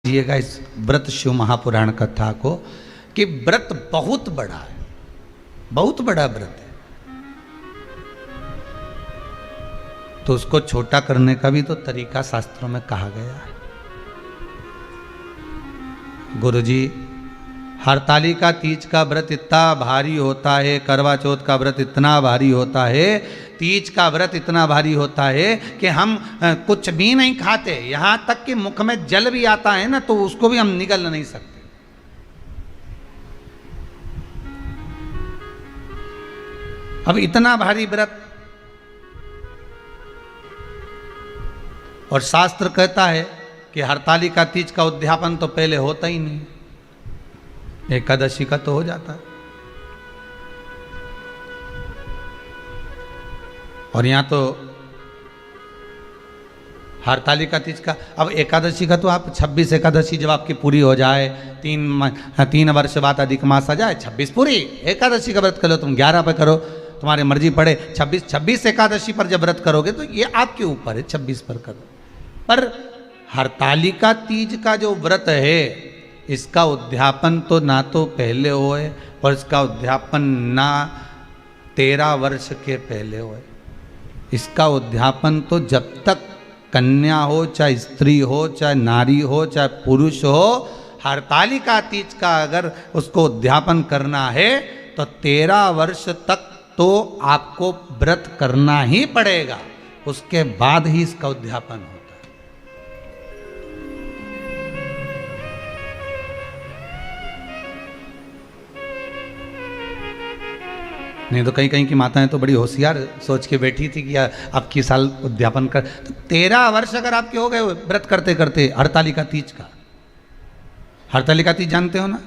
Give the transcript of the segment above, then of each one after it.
जिएगा इस व्रत शिव महापुराण कथा को कि व्रत बहुत बड़ा है, बहुत बड़ा व्रत है, तो उसको छोटा करने का भी तो तरीका शास्त्रों में कहा गया है। गुरुजी, हरतालिका तीज का व्रत इतना भारी होता है, करवा चौथ का व्रत इतना भारी होता है, तीज का व्रत इतना भारी होता है कि हम कुछ भी नहीं खाते, यहां तक कि मुख में जल भी आता है ना तो उसको भी हम निगल नहीं सकते। अब इतना भारी व्रत, और शास्त्र कहता है कि हरतालिका तीज का उद्यापन तो पहले होता ही नहीं, एकादशी का तो हो जाता है। और यहां तो हरतालिका तीज का, अब एकादशी का तो आप 26 एकादशी जब आपकी पूरी हो जाए, 3 वर्ष बाद अधिक मास आ जाए, 26 पूरी एकादशी का व्रत कर लो, तुम 11 पे करो, तुम्हारी मर्जी पड़े, 26 एकादशी पर जब व्रत करोगे तो ये आपके ऊपर है, 26 पर करो। पर हरतालिका तीज का जो व्रत है, इसका उद्यापन तो ना तो पहले होए और इसका उद्यापन ना 13 वर्ष के पहले होए। इसका उद्यापन तो जब तक कन्या हो, चाहे स्त्री हो, चाहे नारी हो, चाहे पुरुष हो, हरतालिका तीज का अगर उसको उद्यापन करना है तो 13 वर्ष तक तो आपको व्रत करना ही पड़ेगा, उसके बाद ही इसका उद्यापन होता है। नहीं तो कहीं कहीं की माताएं तो बड़ी होशियार सोच के बैठी थी कि अब की साल उद्यापन कर, तो 13 वर्ष अगर आपके हो गए व्रत करते करते हरतालिका तीज का। हरतालिका तीज जानते हो ना?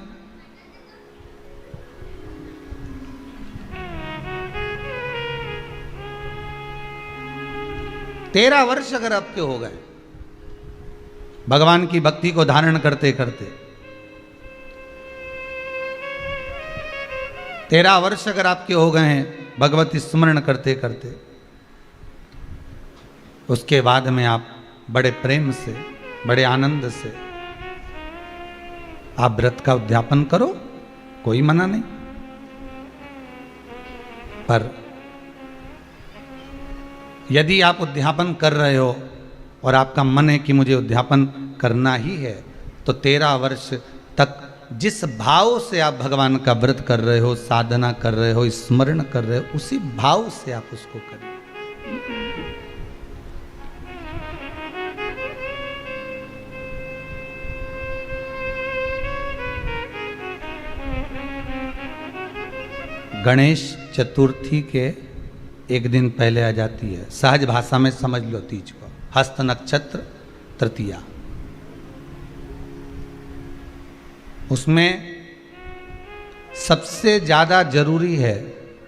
तेरह वर्ष अगर आपके हो गए भगवान की भक्ति को धारण करते करते, 13 वर्ष अगर आपके हो गए हैं भगवती स्मरण करते करते, उसके बाद में आप बड़े प्रेम से, बड़े आनंद से आप व्रत का उद्यापन करो, कोई मना नहीं। पर यदि आप उद्यापन कर रहे हो और आपका मन है कि मुझे उद्यापन करना ही है, तो 13 वर्ष तक जिस भाव से आप भगवान का व्रत कर रहे हो, साधना कर रहे हो, स्मरण कर रहे हो, उसी भाव से आप उसको करें। गणेश चतुर्थी के एक दिन पहले आ जाती है, सहज भाषा में समझ लो तीज को, हस्त नक्षत्र तृतीया। उसमें सबसे ज़्यादा जरूरी है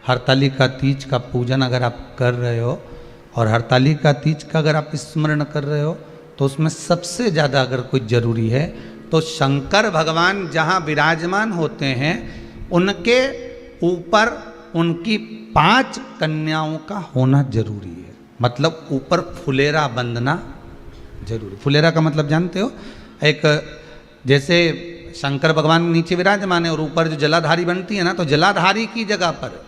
हरतालिका तीज का पूजन अगर आप कर रहे हो, और हरतालिका तीज का अगर आप स्मरण कर रहे हो, तो उसमें सबसे ज़्यादा अगर कोई जरूरी है तो शंकर भगवान जहाँ विराजमान होते हैं उनके ऊपर उनकी 5 कन्याओं का होना जरूरी है। मतलब ऊपर फुलेरा बंधना जरूरी। फुलेरा का मतलब जानते हो? एक जैसे शंकर भगवान नीचे विराजमान है और ऊपर जो जलाधारी बनती है ना, तो जलाधारी की जगह पर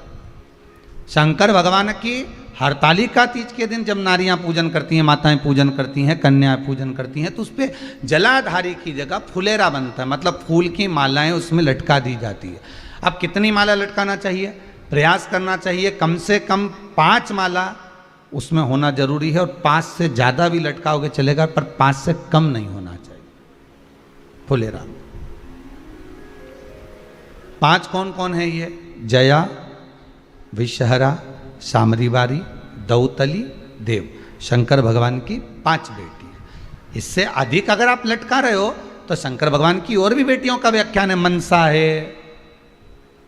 शंकर भगवान की हरतालिका तीज के दिन जब नारियां पूजन करती हैं, माताएं पूजन करती हैं, कन्याएं पूजन करती हैं, तो उस पर जलाधारी की जगह फुलेरा बनता है, मतलब फूल की मालाएं उसमें लटका दी जाती है। अब कितनी माला लटकाना चाहिए? प्रयास करना चाहिए कम से कम 5 माला उसमें होना जरूरी है, और 5 से ज़्यादा भी लटकाओगे चलेगा, पर 5 से कम नहीं होना चाहिए फुलेरा। 5 कौन कौन है ये? जया, विषहरा, सामरीवारी, दौतली, देव। शंकर भगवान की 5 बेटी है। इससे अधिक अगर आप लटका रहे हो तो शंकर भगवान की और भी बेटियों का व्याख्यान है, मनसा है,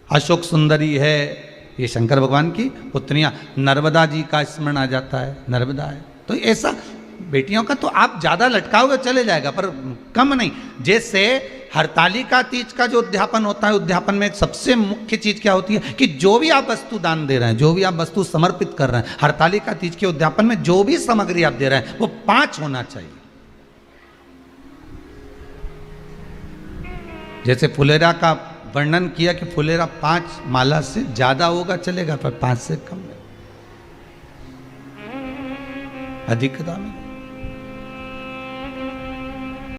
अशोक सुंदरी है, ये शंकर भगवान की पुत्रियां। नर्मदा जी का स्मरण आ जाता है, नर्मदा है। तो ऐसा बेटियों का तो आप ज़्यादा लटकाओगे चले जाएगा, पर कम नहीं। जैसे हरतालिका तीज का जो उद्यापन होता है, उद्यापन में सबसे मुख्य चीज़ क्या होती है कि जो भी आप वस्तु दान दे रहे हैं, जो भी आप वस्तु समर्पित कर रहे हैं, हरतालिका तीज के उद्यापन में जो भी सामग्री आप दे रहे हैं वो 5 होना चाहिए। जैसे फुलेरा का वर्णन किया कि फुलेरा 5 माला से ज्यादा होगा चलेगा, पर 5 से कम नहीं, अधिकता में।